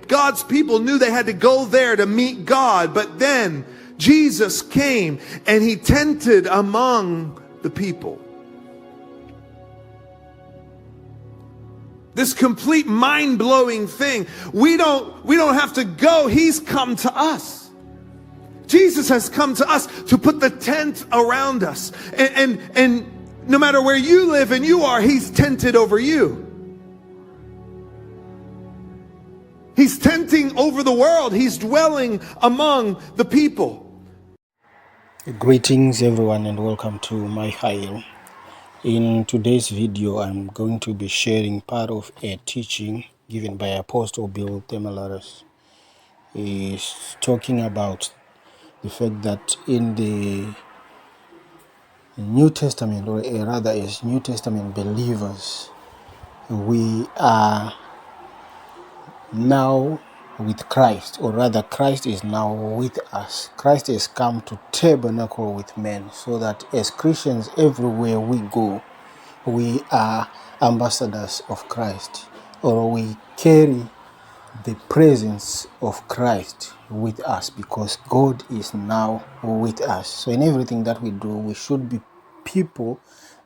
God's people knew they had to go there to meet God, but then Jesus came and he tented among the people. This complete mind-blowing thing. We don't have to go. He's come to us. Jesus has come to us to put the tent around us. And no matter where you live and you are, he's tented over you. He's tenting over the world. He's dwelling among the people. Greetings everyone and welcome to my file. In today's video, I'm going to be sharing part of a teaching given by Apostle Bill Themelaras. He's talking about the fact that in the New Testament, or rather as New Testament believers, we are now with Christ, or rather Christ is now with us. Christ has come to tabernacle with men, so that as Christians everywhere we go, we are ambassadors of Christ, or we carry the presence of Christ with us because God is now with us. So in everything that we do, we should be people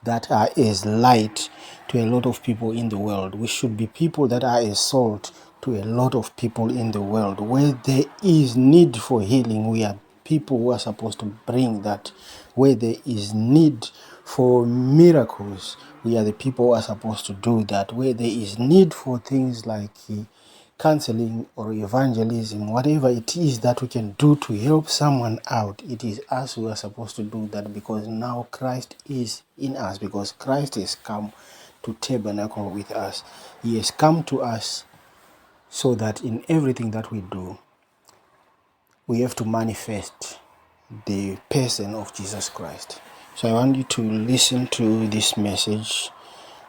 that are as light to a lot of people in the world. We should be people that are as salt to a lot of people in the world. Where there is need for healing, we are people who are supposed to bring that. Where there is need for miracles, we are the people who are supposed to do that. Where there is need for things like counseling or evangelism, whatever it is that we can do to help someone out, it is us who are supposed to do that, because now Christ is in us, because Christ has come to tabernacle with us. He has come to us so that in everything that we do, we have to manifest the person of Jesus Christ. So I want you to listen to this message,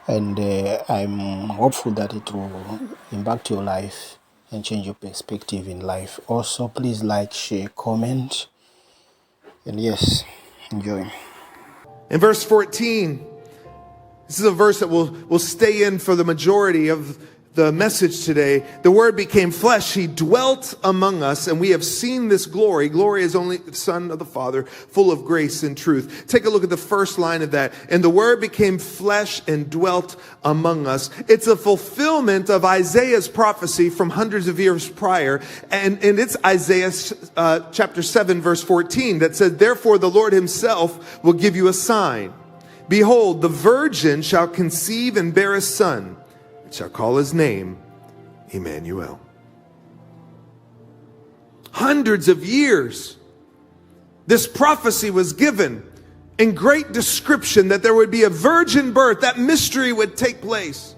and I'm hopeful that it will impact your life and change your perspective in life. Also, please like, share, comment, and yes, enjoy. In verse 14, this is a verse that will stay in for the majority of the message today. The Word became flesh. He dwelt among us, and we have seen this glory. Glory is only the Son of the Father, full of grace and truth. Take a look at the first line of that. And the Word became flesh and dwelt among us. It's a fulfillment of Isaiah's prophecy from hundreds of years prior. And it's Isaiah chapter 7, verse 14 that said, "Therefore the Lord himself will give you a sign. Behold, the virgin shall conceive and bear a son, shall call his name IMMANUEL." Hundreds of years, this prophecy was given in great description that there would be a virgin birth, that mystery would take place.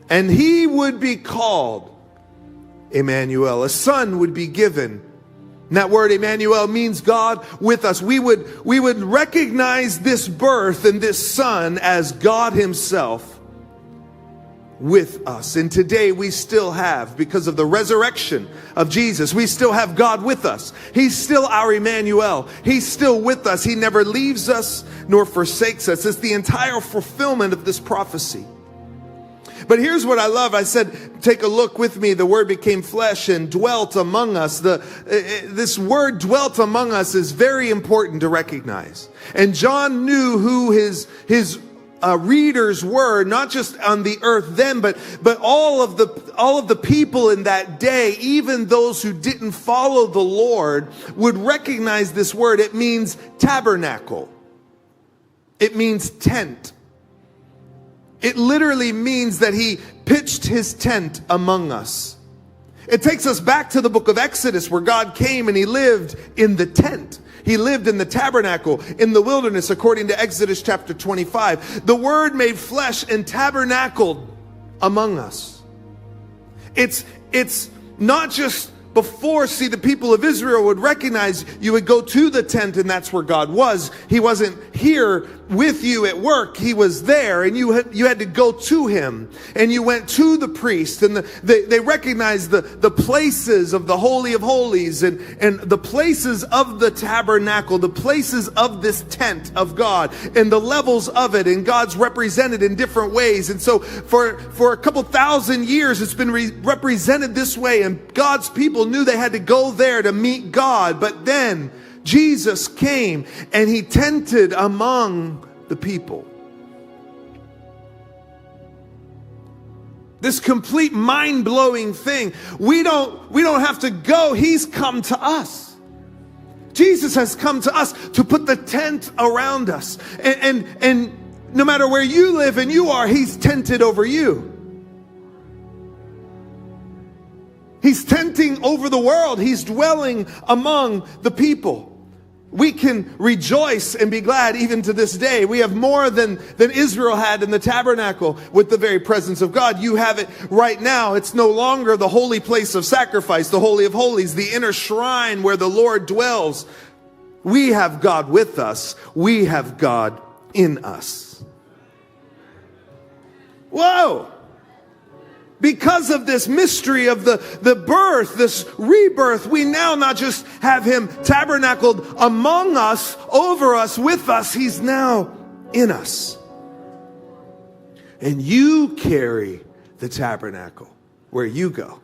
And he would be called IMMANUEL. A son would be given. And that word Emmanuel means God with us. We would recognize this birth and this son as God himself with us. And today we still have, because of the resurrection of Jesus, we still have God with us. He's still our Emmanuel. He's still with us. He never leaves us nor forsakes us. It's the entire fulfillment of this prophecy. But here's what I love. I said, take a look with me. The Word became flesh and dwelt among us. This word dwelt among us is very important to recognize. And John knew who his readers were, not just on the earth then, but all of the people in that day, even those who didn't follow the Lord, would recognize this word. It means tabernacle. It means tent. It literally means that he pitched his tent among us. It takes us back to the book of Exodus, where God came and he lived in the tent. He lived in the tabernacle in the wilderness, according to Exodus chapter 25. The Word made flesh and tabernacled among us. It's not just before, see, the people of Israel would recognize, you would go to the tent and that's where God was. He wasn't here with you at work, he was there, and you had to go to him, and you went to the priest, and they recognized the places of the Holy of Holies, and the places of the tabernacle, the places of this tent of God, and the levels of it, and God's represented in different ways. And so for a couple thousand years, it's been represented this way, and God's people knew they had to go there to meet God. But then Jesus came and he tented among the people. This complete mind-blowing thing. We don't have to go. He's come to us. Jesus has come to us to put the tent around us. And no matter where you live and you are, he's tented over you. He's tenting over the world. He's dwelling among the people. We can rejoice and be glad even to this day. We have more than Israel had in the tabernacle with the very presence of God. You have it right now. It's no longer the holy place of sacrifice, the Holy of Holies, the inner shrine where the Lord dwells. We have God with us. We have God in us. Whoa! Because of this mystery of the birth, this rebirth, we now not just have him tabernacled among us, over us, with us. He's now in us. And you carry the tabernacle where you go.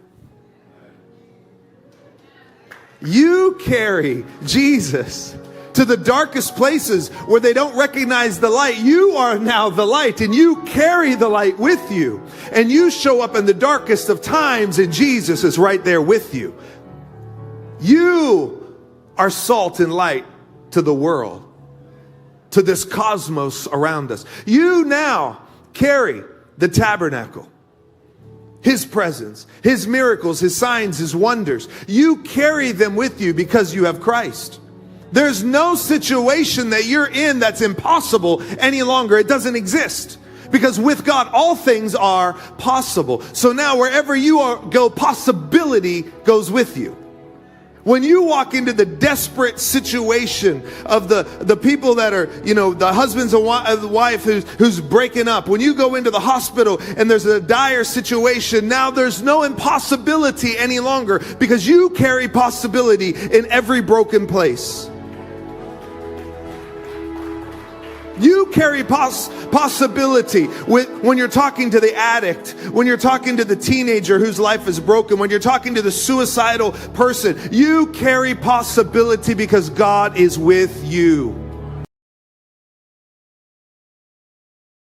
You carry Jesus to the darkest places where they don't recognize the light. You are now the light, and you carry the light with you. And you show up in the darkest of times, and Jesus is right there with you. You are salt and light to the world, to this cosmos around us. You now carry the tabernacle, his presence, his miracles, his signs, his wonders. You carry them with you because you have Christ. There's no situation that you're in that's impossible any longer. It doesn't exist. Because with God, all things are possible. So now wherever you go, possibility goes with you. When you walk into the desperate situation of the people that are, the husband's a wife who's breaking up. When you go into the hospital and there's a dire situation, now there's no impossibility any longer because you carry possibility in every broken place. You carry possibility when you're talking to the addict, when you're talking to the teenager whose life is broken, when you're talking to the suicidal person. You carry possibility because God is with you.